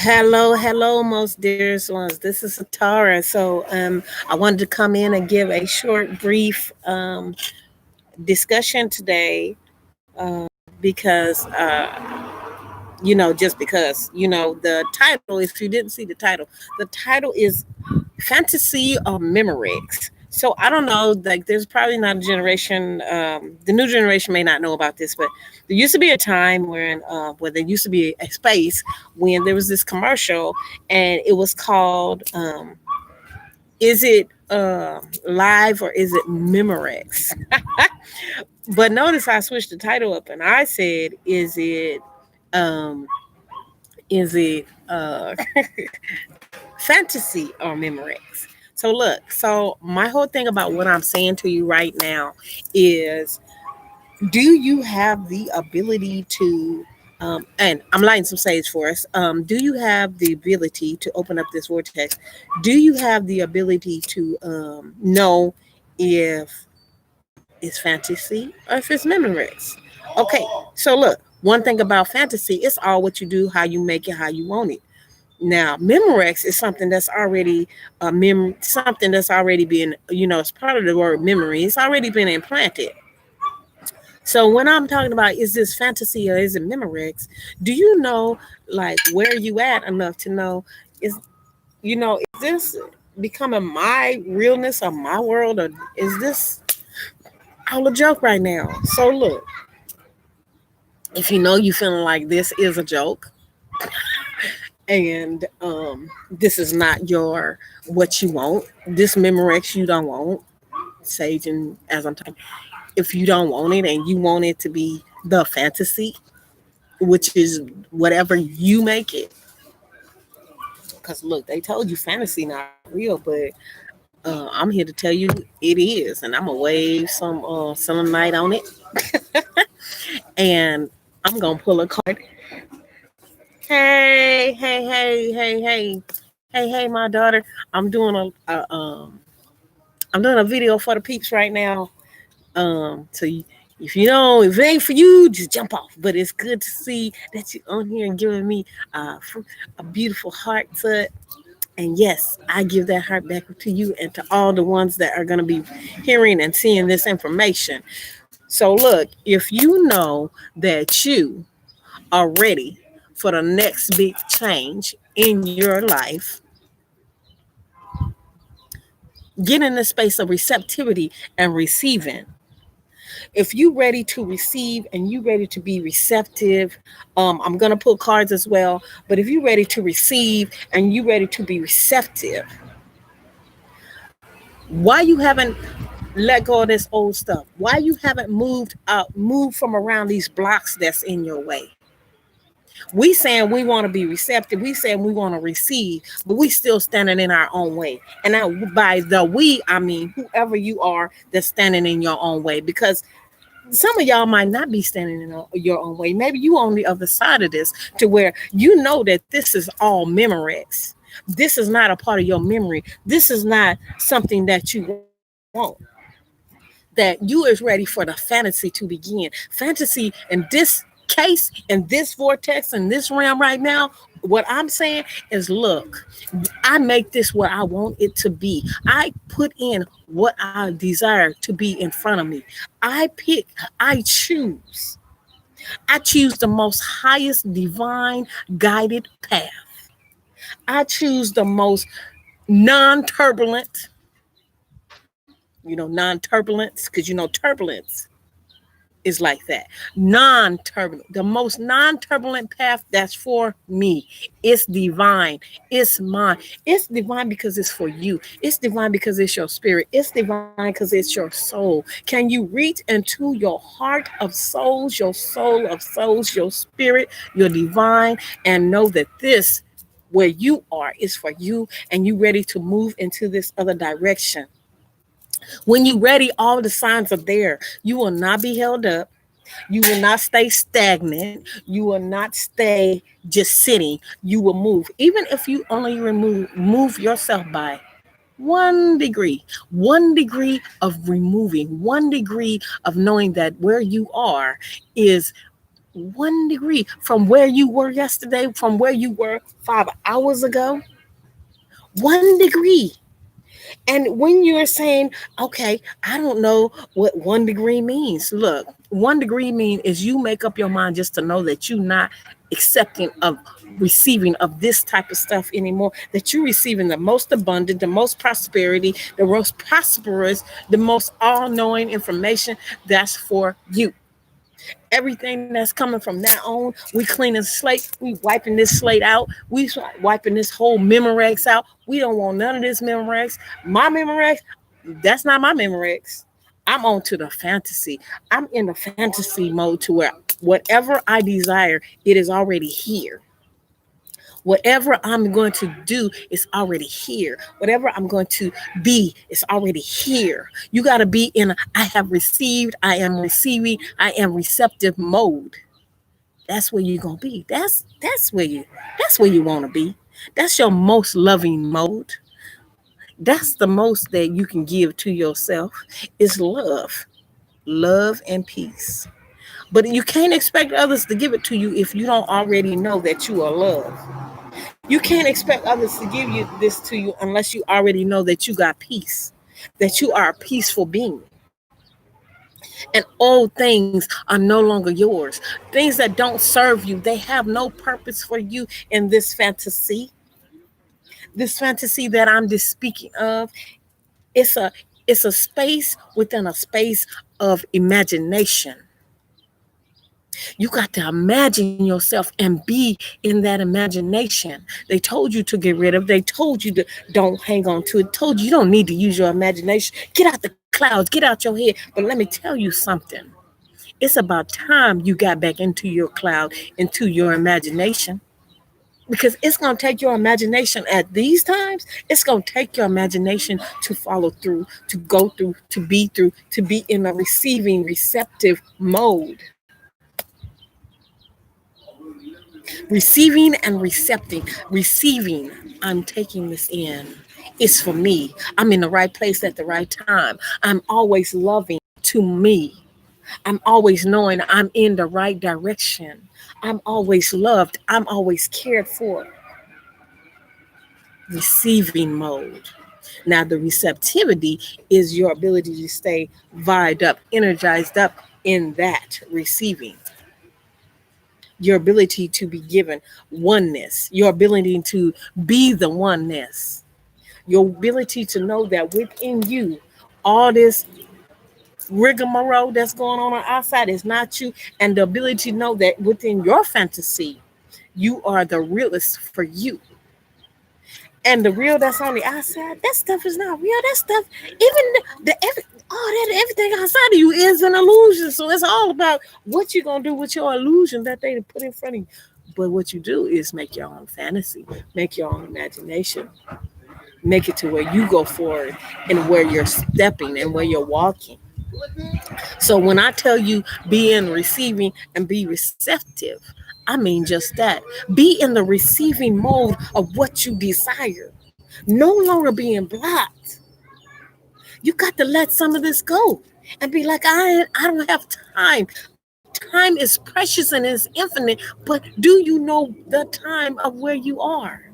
Hello, most dearest ones. This is Satara. I wanted to come in and give a short, brief discussion today because, just because, the title, if you didn't see the title is Fantasy or Memorex. So I don't know, like there's probably not a generation, the new generation may not know about this, but there used to be a time where there used to be a space when there was this commercial and it was called, is it live or is it Memorex? But notice I switched the title up and I said, um, is it fantasy or Memorex? So look, so my whole thing about what I'm saying to you right now is, do you have the ability to and I'm lighting some sage for us. Do you have the ability to open up this vortex? Do you have the ability to know if it's fantasy or if it's Memorex? Okay, so look, one thing about fantasy, it's all what you do, how you make it, how you want it. Now, Memorex is something that's already something that's already been, it's part of the word memory. It's already been implanted. So when I'm talking about is this fantasy or is it Memorex, do you know like where you at enough to know is is this becoming my realness or my world, or is this all a joke right now? So look, if you know you feeling like this is a joke and this is not your what you want, this Memorex you don't want, Sage, and as I'm talking, if you don't want it and you want it to be the fantasy, which is whatever you make it. Because look, they told you fantasy not real, but I'm here to tell you it is, and I'm gonna wave some night on it, and I'm gonna pull a card. Hey, my daughter. I'm doing I'm doing a video for the peeps right now. If you don't, if it ain't for you, just jump off. But it's good to see that you're on here and giving me a beautiful heart to. And yes, I give that heart back to you and to all the ones that are going to be hearing and seeing this information. So look, if you know that you are ready for the next big change in your life, get in the space of receptivity and receiving. If you ready to receive and you ready to be receptive, I'm gonna pull cards as well. But if you ready to receive and you ready to be receptive, why you haven't let go of this old stuff? Why you haven't moved from around these blocks that's in your way? We saying we want to be receptive. We saying we want to receive, but we still standing in our own way. And now by the we, I mean whoever you are that's standing in your own way, because some of y'all might not be standing in your own way. Maybe you on the other side of this to where you know that this is all Memorex. This is not a part of your memory. This is not something that you want. That you is ready for the fantasy to begin. Fantasy in this case, in this vortex, in this realm right now, what I'm saying is, look, I make this what I want it to be. I put in what I desire to be in front of me. I pick, I choose. I choose the most highest divine guided path. I choose the most non turbulent, non turbulence, because turbulence is like that. Non-turbulent, the most non-turbulent path that's for me. It's divine. It's mine. It's divine because it's for you. It's divine because it's your spirit. It's divine because it's your soul. Can you reach into your heart of souls, your soul of souls, your spirit, your divine, and know that this where you are is for you, and you ready to move into this other direction? When you ready, all the signs are there. You will not be held up. You will not stay stagnant. You will not stay just sitting. You will move. Even if you only move yourself by 1 degree of removing, 1 degree of knowing that where you are is 1 degree from where you were yesterday, from where you were 5 hours ago. 1 degree. And when you're saying, okay, I don't know what 1 degree means. Look, 1 degree mean is you make up your mind just to know that you're not accepting of receiving of this type of stuff anymore, that you're receiving the most abundant, the most prosperity, the most prosperous, the most all-knowing information that's for you. Everything that's coming from now on, we cleaning the slate, we wiping this slate out, we wiping this whole Memorex out. We don't want none of this Memorex. My Memorex, that's not my Memorex. I'm on to the fantasy. I'm in the fantasy mode to where whatever I desire, it is already here. Whatever I'm going to do is already here. Whatever I'm going to be is already here. You got to be in a I have received, I am receiving, I am receptive mode. That's where you're going to be. That's where you want to be. That's your most loving mode. That's the most that you can give to yourself is love. Love and peace. But you can't expect others to give it to you if you don't already know that you are loved. You can't expect others to give you this to you unless you already know that you got peace, that you are a peaceful being. And all things are no longer yours. Things that don't serve you, they have no purpose for you in this fantasy. This fantasy that I'm just speaking of, it's a it's a space within a space of imagination. You got to imagine yourself and be in that imagination. They told you to get rid of. They told you to don't hang on to it. Told you you don't need to use your imagination. Get out the clouds. Get out your head. But let me tell you something. It's about time you got back into your cloud, into your imagination. Because it's going to take your imagination at these times. It's going to take your imagination to follow through, to go through, to be in a receiving, receptive mode. Receiving and recepting. Receiving, I'm taking this in. It's for me. I'm in the right place at the right time. I'm always loving to me. I'm always knowing I'm in the right direction. I'm always loved. I'm always cared for. Receiving mode. Now, the receptivity is your ability to stay vibed up, energized up in that receiving. Your ability to be given oneness, your ability to be the oneness, your ability to know that within you, all this rigmarole that's going on outside is not you, and the ability to know that within your fantasy, you are the realist for you. And the real that's on the outside, that stuff is not real. That stuff, even all that everything outside of you is an illusion. So it's all about what you're gonna do with your illusion that they put in front of you. But what you do is make your own fantasy, make your own imagination, make it to where you go forward and where you're stepping and where you're walking. So when I tell you be in receiving and be receptive, I mean just that. Be in the receiving mode of what you desire. No longer being blocked. You got to let some of this go and be like, I don't have time. Time is precious and is infinite, but do you know the time of where you are?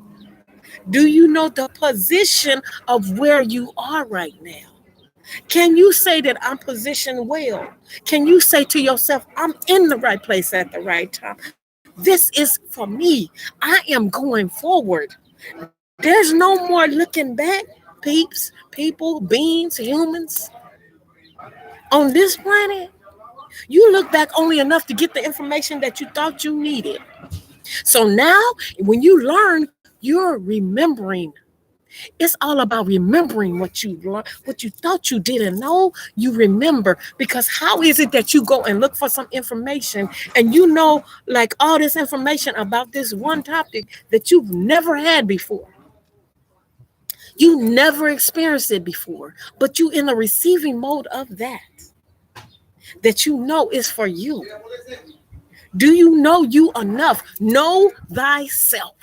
Do you know the position of where you are right now? Can you say that I'm positioned well? Can you say to yourself, I'm in the right place at the right time? This is for me. I am going forward. There's no more looking back, peeps, people, beings, humans on this planet. You look back only enough to get the information that you thought you needed. So now, when you learn, you're remembering. It's all about remembering what you learned, what you thought you didn't know, you remember. Because how is it that you go and look for some information and you know like all this information about this one topic that you've never had before? You never experienced it before, but you in the receiving mode of that you know is for you. Do you know you enough? Know thyself.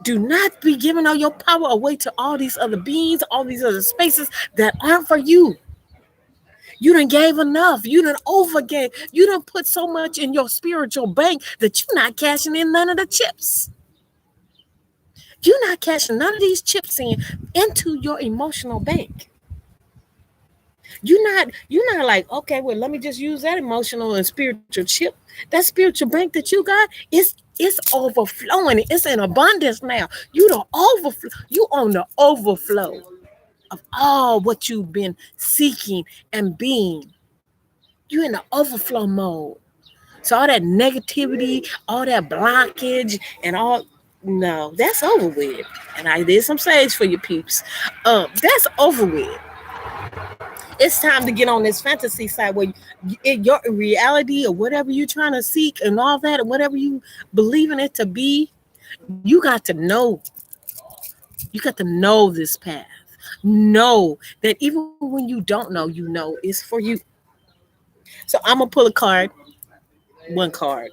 Do not be giving all your power away to all these other beings, all these other spaces that aren't for you. You done gave enough. You done overgave. You done put so much in your spiritual bank that you're not cashing in none of the chips. You're not cashing none of these chips into your emotional bank. You're not like, okay, well, let me just use that emotional and spiritual chip. That spiritual bank that you got it's overflowing. It's in abundance now. You the overflow. You on the overflow of all what you've been seeking and being. You in the overflow mode. So all that negativity, all that blockage, and all no, that's over with. And I did some sage for your peeps. That's over with. It's time to get on this fantasy side where your reality or whatever you're trying to seek and all that, and whatever you believe in it to be, you got to know. You got to know this path. Know that even when you don't know, you know it's for you. So I'm gonna pull a card, one card,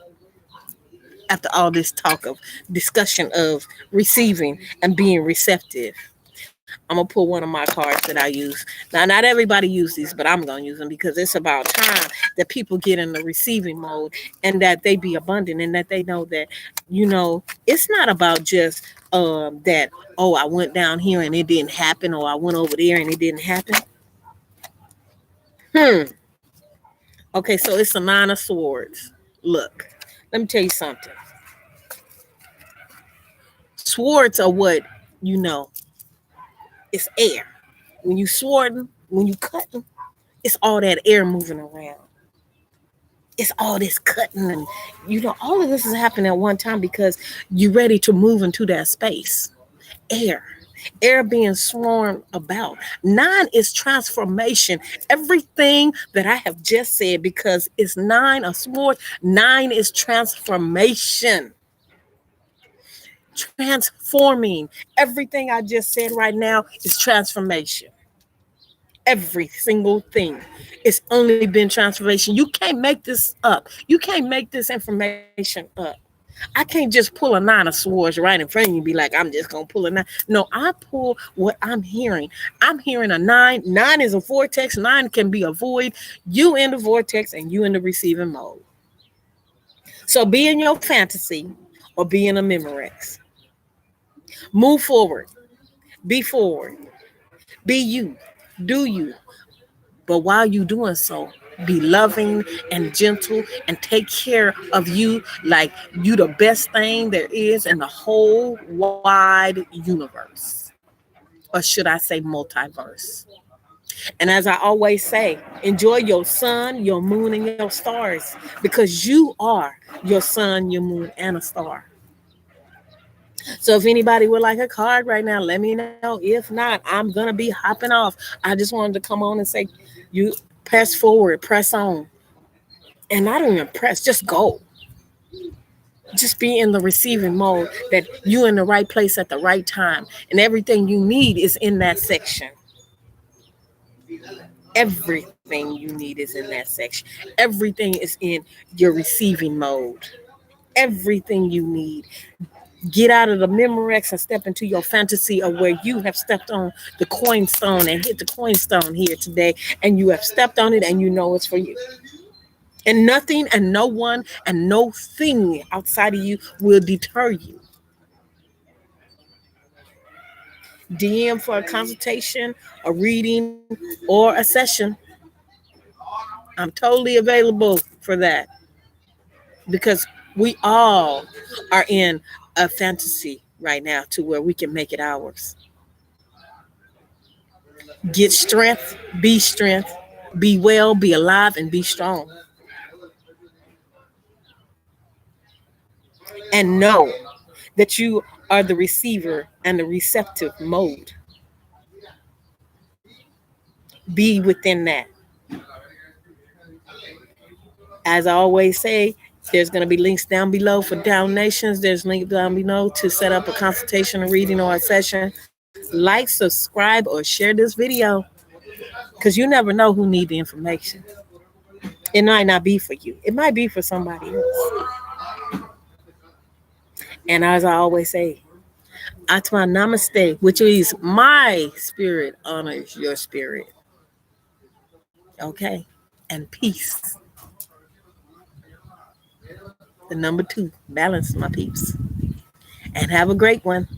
after all this talk of discussion of receiving and being receptive. I'm gonna pull one of my cards that I use. Now, not everybody use these, but I'm gonna use them because it's about time that people get in the receiving mode and that they be abundant and that they know that, it's not about just that, oh, I went down here and it didn't happen, or I went over there and it didn't happen. Hmm. Okay, so it's a nine of swords. Look, let me tell you something. Swords are what you know. It's air. When you swording, when you cutting, it's all that air moving around. It's all this cutting, and all of this is happening at one time because you're ready to move into that space. Air being swarmed about. Nine is transformation. Everything that I have just said, because it's nine of swords. Nine is transformation. Transforming. Everything I just said right now is transformation. Every single thing. It's only been transformation. You can't make this up. You can't make this information up. I can't just pull a nine of swords right in front of you and be like, I'm just gonna pull a nine. No, I pull what I'm hearing. I'm hearing a nine. Nine is a vortex. Nine can be a void. You in the vortex and you in the receiving mode. So be in your fantasy or be in a memorex. Move forward. Be forward. Be you. Do you. But while you doing so, be loving and gentle and take care of you like you the best thing there is in the whole wide universe. Or should I say multiverse? And as I always say, enjoy your sun, your moon, and your stars, because you are your sun, your moon, and a star. So if anybody would like a card right now, let me know. If not, I'm gonna be hopping off. I just wanted to come on and say, you press forward, press on, and not even press, just go. Just be in the receiving mode that you in the right place at the right time, and everything you need is in that section. Everything you need is in that section. Everything is in your receiving mode. Everything you need. Get out of the memorex and step into your fantasy of where you have stepped on the coin stone and hit the coin stone here today, and you have stepped on it and you know it's for you. And nothing and no one and no thing outside of you will deter you. DM for a consultation, a reading, or a session. I'm totally available for that because we all are in a fantasy right now to where we can make it ours. Get strength, be well, be alive, and be strong. And know that you are the receiver and the receptive mode. Be within that. As I always say, there's going to be links down below for donations. There's links down below to set up a consultation, a reading, or a session. Like, subscribe, or share this video because you never know who need the information. It might not be for you. It might be for somebody else. And as I always say, Atma Namaste, which is my spirit honors your spirit. Okay. And peace. The number 2, balance, my peeps. And have a great one.